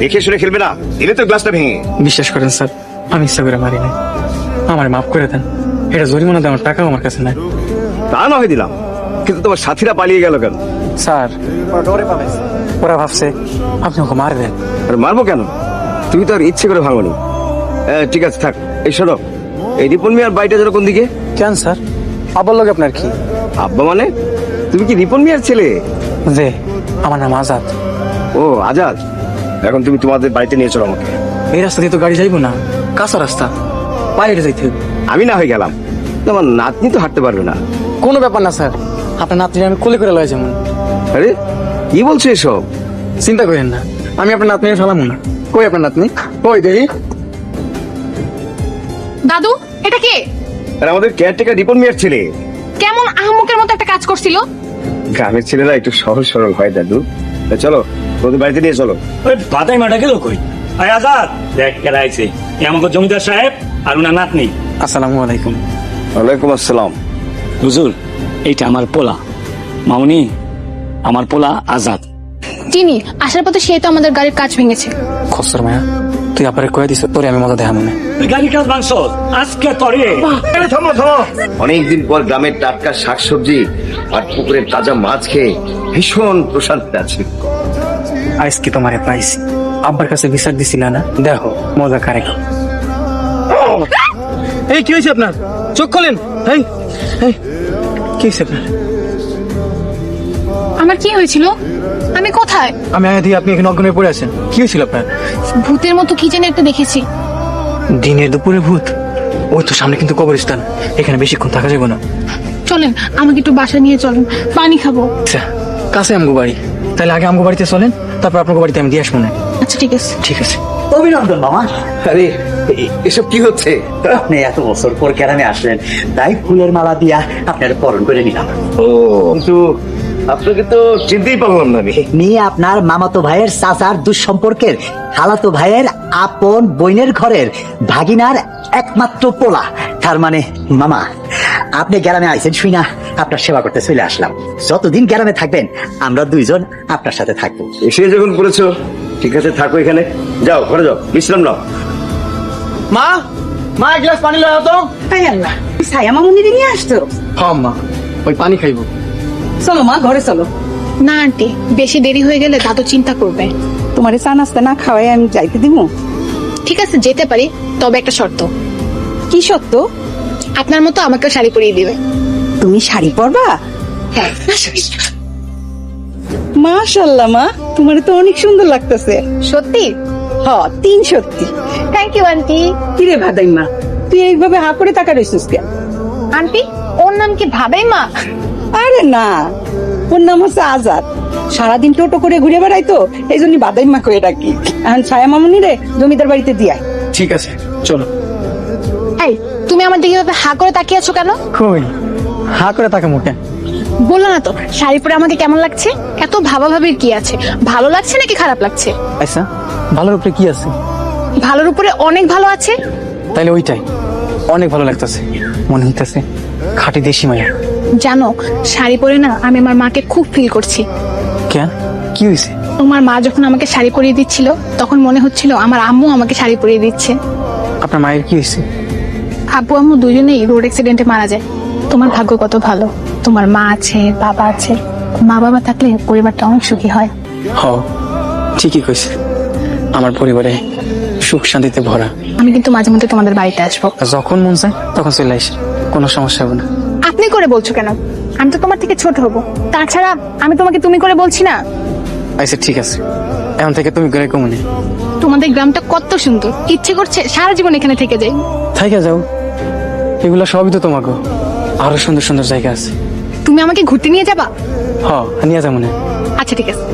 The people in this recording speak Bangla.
দেখে শুনে খেলবে না, দিলে তো গ্লাসটা ভেঙে। বিশ্বাস করেন স্যার, আমি ইচ্ছা করে মারি নাই। আমার মাফ করে দেন, এটা জরিমানা দেওয়ার টাকাও আমার কাছে নাই। তা না হয় দিলাম, কিন্তু তোমার সাথীরা পালিয়ে গেল কেন? স্যার ওরা ভাবছে আপনি ওকে মার দেন। আরে মারবো কেন? তুমি তো আর ইচ্ছে করে ভাঙোনি। ঠিক আছে থাক। এই শোনো, এই রিপন মিয়ার বাড়িটা যেন কোন দিকে? কেন স্যার, আবার লোক আপনার কি? আব্বা মানে তুমি কি রিপন মিয়ার ছেলে? যে আমার নাম আজাদ। ও আজাদ, এখন তুমি তোমাদের বাড়িতে নিয়ে চলো আমাকে। এই রাস্তা দিয়ে তো গাড়ি যাইবো না, কাঁচা রাস্তা, পায়ে হেঁটে যাইতে হবে। আমি না হয়ে গেলাম, তোমার নাতনি তো হাঁটতে পারবে না। কোনো ব্যাপার না স্যার, আপনার নাতনি আমি কোলে করে লয় যেমন। আরে কি বলছো এসব? চিন্তা করেন না, আমি আপনার নাতনি ফেলামো না। কই আপনার নাতনি, কই দেখি। দাদু, এটা কে? আর আমাদের কেয়ারটেকার রিপন মিয়ার ছেলে। কেমন আহমকের মতো একটা কাজ করছিল। গ্রামের ছেলেরা একটু সহজ সরল হয় দাদু। চলো তোদের বাড়িতে নিয়ে চলো। ওই বাদাই মাটা গেল কই? আয় আজাদ, দেখ কেডা আইছে। আমাকে জমিদার সাহেব আর উনার নাতনি। আসসালামু আলাইকুম। ওয়ালাইকুম আসসালাম। হুজুর, এইটা আমার পোলা মামুনি, আমার পোলা আজাদ। চিনি, আসার পথে সে তো আমাদের গাড়ির কাজ ভেঙেছে। খসর মায়া, তুই আপারে কয়ে দিস তোরে আমি মজা দেখা মনে। তুই গাড়ি কাজ মাংস আজকে তরে। থামো থামো। অনেকদিন পর গ্রামের টাটকা শাকসবজি আর পুকুরের তাজা মাছ খেয়ে ভীষণ প্রশান্তি আছে। আজকে তোমারে পাইছি, আব্বার কাছে বিচার দিছিল না, দেখো মজা কারে। এই কি হয়েছে আপনার? চোখ খোলেন। এই এই কি হয়েছে আপনার? আমার কি হয়েছিল? আমি কোথায়? আমি আয়া দিয়ে আপনি এখানে অজ্ঞান হয়ে পড়ে আছেন। কি হয়েছিল আপনার? ভূতের মতো কি যেন একটা দেখেছি। দিনের দুপুরে ভূত? ওই তো সামনে কিন্তু কবরস্থান, এখানে বেশিক্ষণ থাকা যাবে না। চলেন, আমাকে একটু বাসা নিয়ে চলেন, পানি খাবো। আচ্ছা, কাছে আমগো বাড়ি, তাহলে আগে আমগো বাড়িতে চলেন, তারপর আপনার বাড়িতে আমি দিয়ে আসবো না। আচ্ছা ঠিক আছে। ঠিক আছে। অভিনন্দন মামা, আরে এসব কি হচ্ছে? আপনি এত বছর পর গ্রামে আসলেন, তাই ফুলের মালা দিয়া আপনার বরণ করে নিলাম। ও কিন্তু আপনাকে তো চিনতেই পারলাম না আমি। নিয়ে আপনার মামাতো ভাইয়ের চাচার দুঃসম্পর্কের খালাতো ভাইয়ের আপন বোনের ঘরের ভাগিনার একমাত্র পোলা। তার মানে মামা, আপনি গ্রামে আইছেন শুই না আপনার সেবা করতে চলে আসলাম। যতদিন গ্রামে থাকবেন আমরা দুইজন আপনার সাথে থাকবো। এসে যখন করেছো, ঠিক আছে থাকো এখানে। যাও ঘরে যাও, বিশ্রাম নাও। মা, মা এক গ্লাস পানি লাও তো। তাই আল্লাহ, ছায়া মামুনিরে নিয়ে আসতো। হ্যাঁ মা, ওই পানি খাইবো। চলো মা, ঘরে চলো। না আন্টি, বেশি দেরি হয়ে গেলে দাদু চিন্তা করবে। তোমারে চা নাস্তা না খাওয়াই আমি যাইতে দিব? ঠিক আছে যেতে পারি, তবে একটা শর্ত। কি সত্য? আপনার মতো আমাকে শাড়ি পরিয়ে দিবে। তুমি শাড়ি পরবা? হ্যাঁ। মাশাআল্লাহ মা, তোমারে তো অনেক সুন্দর লাগতেছে। সত্যি? হ, তিন সত্যি। Thank you aunty. কিরে ভাদাই মা, তুই এইভাবে হা করে তাকা রইছিস কেন? আন্টি, ওর নাম কি ভাবেই মা? আরে না, ওর নাম হচ্ছে আজাদ। সারাদিন টোটো করে ঘুরে বেড়াইতো, এই জন্য বাদাই মা করে ডাকি। এখন ছায়া মামুনি রে জমিদার বাড়িতে দিয়াই। ঠিক আছে চলো। এই, তুমি আমার দিকে এভাবে হা করে তাকিয়ে আছো কেন? কই হা করে তাকে মুখে? বললো না তো শাড়ি পরে আমাকে কেমন লাগছে? এত ভাবাভাবির কি আছে? ভালো লাগছে নাকি খারাপ লাগছে? আচ্ছা, ভালোর উপরে কি আছে? ভালোর উপরে অনেক ভালো আছে। তাইলে ওইটাই অনেক ভালো লাগতেছে, মনে হইতেছে খাঁটি দেশি মায়া। জানো, শাড়ি পরে না আমি আমার মাকে খুব ফিল করছি। কেন, কি হয়েছে? তোমার মা যখন আমাকে শাড়ি পরিয়ে দিচ্ছিল, তখন মনে হচ্ছিল আমার আম্মু আমাকে শাড়ি পরিয়ে দিচ্ছে। আপনার মায়ের কি হয়েছে? আব্বু আম্মু দুজনেই রোড অ্যাক্সিডেন্টে মারা যায়। তোমার ভাগ্য কত ভালো, তোমার মা আছে, বাবা আছে। মা বাবা থাকলে পরিবারটা অনেক সুখী হয়। হ, ঠিকই কইছে, আমার পরিবারে সুখ শান্তিতে ভরা। আমি কিন্তু মাঝে মধ্যে তোমাদের বাড়িতে আসবো। আর যখন মন চায় তখন চলে আসে, কোনো সমস্যা হবে না। আপনি করে বলছো কেন? আমি তো তোমার থেকে ছোট হব। তাছাড়া আমি তোমাকে তুমি করে বলছি না। আচ্ছা ঠিক আছে, এখন থেকে তুমি করে কমনে। তোমাদের গ্রামটা কত সুন্দর, ইচ্ছে করছে সারা জীবন এখানে থেকে যাই। থাইকা যাও, এগুলা সবই তো তোমাকে। আরো সুন্দর সুন্দর জায়গা আছে। তুমি আমাকে ঘুরতে নিয়ে যাবা? হ, নিয়ে যাবো না। আচ্ছা ঠিক আছে।